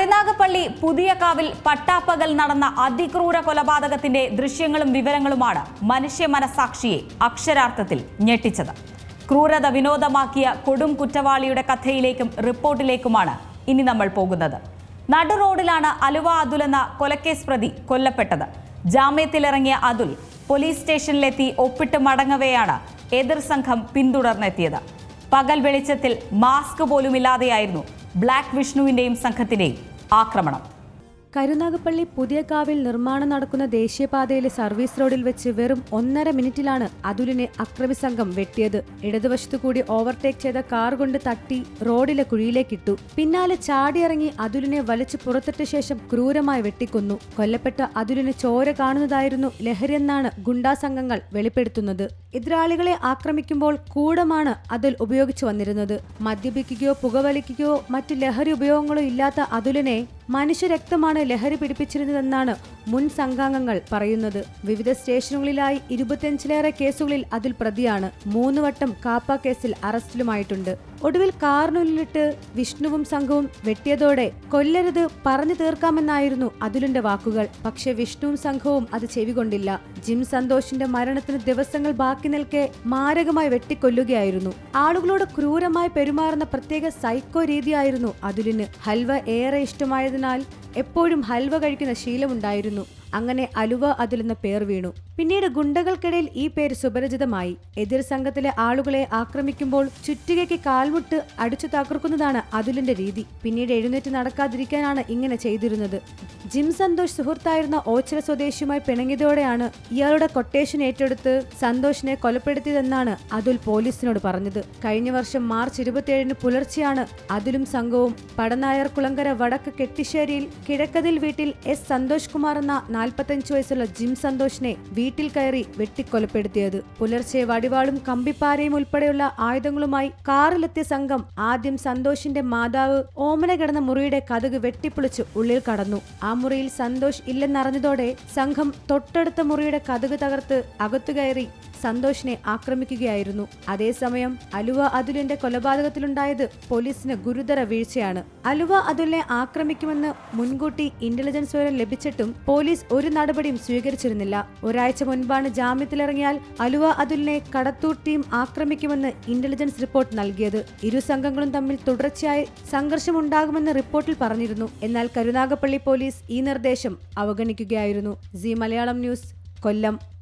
കരുനാഗപ്പള്ളി പുതിയകാവിൽ പട്ടാപ്പകൽ നടന്ന അതിക്രൂര കൊലപാതകത്തിന്റെ ദൃശ്യങ്ങളും വിവരങ്ങളുമാണ് മനുഷ്യ മനസാക്ഷിയെ അക്ഷരാർത്ഥത്തിൽ ഞെട്ടിച്ചത്. ക്രൂരത വിനോദമാക്കിയ കൊടും കുറ്റവാളിയുടെ കഥയിലേക്കും റിപ്പോർട്ടിലേക്കുമാണ് ഇനി നമ്മൾ പോകുന്നത്. നടു റോഡിലാണ് അലുവ അതുൽ എന്ന കൊലക്കേസ് പ്രതി കൊല്ലപ്പെട്ടത്. ജാമ്യത്തിലിറങ്ങിയ അതുൽ പോലീസ് സ്റ്റേഷനിലെത്തി ഒപ്പിട്ട് മടങ്ങവെയാണ് എതിർ സംഘം പിന്തുടർന്നെത്തിയത്. പകൽ വെളിച്ചത്തിൽ മാസ്ക് പോലുമില്ലാതെയായിരുന്നു ബ്ലാക്ക് വിഷ്ണുവിന്റെയും സംഘത്തിന്റെയും ആക്രമണം. കരുനാഗപ്പള്ളി പുതിയകാവിൽ നിർമ്മാണം നടക്കുന്ന ദേശീയപാതയിലെ സർവീസ് റോഡിൽ വെച്ച് വെറും 1.5 മിനിറ്റിലാണ് അതുലിനെ അക്രമി സംഘം വെട്ടിയത്. ഇടതുവശത്തു കൂടി ഓവർടേക്ക് ചെയ്ത കാർ കൊണ്ട് തട്ടി റോഡിലെ കുഴിയിലേക്കിട്ടു. പിന്നാലെ ചാടിയിറങ്ങി അതുലിനെ വലിച്ചു പുറത്തിട്ട ശേഷം ക്രൂരമായി വെട്ടിക്കൊന്നു. കൊല്ലപ്പെട്ട അതുലിന് ചോര കാണുന്നതായിരുന്നു ലഹരിയെന്നാണ് ഗുണ്ടാ സംഘങ്ങൾ വെളിപ്പെടുത്തുന്നത്. എതിരാളികളെ ആക്രമിക്കുമ്പോൾ കൂടമാണ് അതുൽ ഉപയോഗിച്ചു വന്നിരുന്നത്. മദ്യപിക്കുകയോ പുകവലിക്കുകയോ മറ്റു ലഹരി ഉപയോഗങ്ങളോ ഇല്ലാത്ത അതുലിനെ മനുഷ്യരക്തമാണ് ലഹരി പിടിപ്പിച്ചിരുന്നതെന്നാണ് മുൻ സംഘാംഗങ്ങൾ പറയുന്നത്. വിവിധ സ്റ്റേഷനുകളിലായി 25-ലേറെ കേസുകളിൽ അതുൽ പ്രതിയാണ്. 3 വട്ടം കാപ്പ കേസിൽ അറസ്റ്റിലുമായിട്ടുണ്ട്. ഒടുവിൽ കാറിനുള്ളിലിട്ട് വിഷ്ണുവും സംഘവും വെട്ടിയതോടെ കൊല്ലരുത്, പറഞ്ഞു തീർക്കാമെന്നായിരുന്നു അതുലിന്റെ വാക്കുകൾ. പക്ഷെ വിഷ്ണുവും സംഘവും അത് ചെവികൊണ്ടില്ല. ജിം സന്തോഷിന്റെ മരണത്തിന് ദിവസങ്ങൾ ബാക്കി നിൽക്കെ മാരകമായി വെട്ടിക്കൊല്ലുകയായിരുന്നു. ആളുകളോട് ക്രൂരമായി പെരുമാറുന്ന പ്രത്യേക സൈക്കോ രീതിയായിരുന്നു അതുലിന്. ഹൽവ ഏറെ ഇഷ്ടമായതിനാൽ എപ്പോഴും ഹൽവ കഴിക്കുന്ന ശീലമുണ്ടായിരുന്നു. അങ്ങനെ അലുവ അതുൽ എന്ന പേർ വീണു. പിന്നീട് ഗുണ്ടകൾക്കിടയിൽ ഈ പേര് സുപരിചിതമായി. എതിർ സംഘത്തിലെ ആളുകളെ ആക്രമിക്കുമ്പോൾ ചുറ്റികയ്ക്ക് കാൽമുട്ട് അടിച്ചു തകർക്കുന്നതാണ് അതുലിന്റെ രീതി. പിന്നീട് എഴുന്നേറ്റ് നടക്കാതിരിക്കാനാണ് ഇങ്ങനെ ചെയ്തിരുന്നത്. ജിം സന്തോഷ് സുഹൃത്തായിരുന്ന ഓച്ചിറ സ്വദേശിയുമായി പിണങ്ങിയതോടെയാണ് ഇയാളുടെ കൊട്ടേഷൻ ഏറ്റെടുത്ത് സന്തോഷിനെ കൊലപ്പെടുത്തിയതെന്നാണ് അതുൽ പോലീസിനോട് പറഞ്ഞത്. കഴിഞ്ഞ വർഷം മാർച്ച് 27-ന് പുലർച്ചെയാണ് അതുലും സംഘവും പടനായർ കുളങ്കര വടക്ക് കെട്ടിശ്ശേരിയിൽ കിഴക്കതിൽ വീട്ടിൽ എസ് സന്തോഷ് കുമാർ എന്ന 45 വയസ്സുള്ള ജിം സന്തോഷിനെ വീട്ടിൽ കയറി വെട്ടിക്കൊലപ്പെടുത്തിയത്. പുലർച്ചെ വടിവാളും കമ്പിപ്പാരയും ഉൾപ്പെടെയുള്ള ആയുധങ്ങളുമായി കാറിലെത്തിയ സംഘം ആദ്യം സന്തോഷിന്റെ മാതാവ് ഓമന കിടന്ന മുറിയുടെ കതക് വെട്ടിപ്പൊളിച്ച് ഉള്ളിൽ കടന്നു. ആ മുറിയിൽ സന്തോഷ് ഇല്ലെന്നറിഞ്ഞതോടെ സംഘം തൊട്ടടുത്ത മുറിയുടെ കതക് തകർത്ത് അകത്തുകയറി സന്തോഷിനെ ആക്രമിക്കുകയായിരുന്നു. അതേസമയം അലുവ അതുലിന്റെ കൊലപാതകത്തിലുണ്ടായത് പോലീസിന് ഗുരുതര വീഴ്ചയാണ്. അലുവ അതുലിനെ ആക്രമിക്കുമെന്ന് മുൻകൂട്ടി ഇന്റലിജൻസ് വിവരം ലഭിച്ചിട്ടും പോലീസ് ഒരു നടപടിയും സ്വീകരിച്ചിരുന്നില്ല. ഒരാഴ്ച മുൻപാണ് ജാമ്യത്തിലിറങ്ങിയാൽ അലുവ അതുലിനെ കടത്തൂർ ടീം ആക്രമിക്കുമെന്ന് ഇന്റലിജൻസ് റിപ്പോർട്ട് നൽകിയത്. ഇരു സംഘങ്ങളും തമ്മിൽ തുടർച്ചയായി സംഘർഷമുണ്ടാകുമെന്ന് റിപ്പോർട്ടിൽ പറഞ്ഞിരുന്നു. എന്നാൽ കരുനാഗപ്പള്ളി പോലീസ് ഈ നിർദ്ദേശം അവഗണിക്കുകയായിരുന്നു. സി മലയാളം ന്യൂസ്, കൊല്ലം.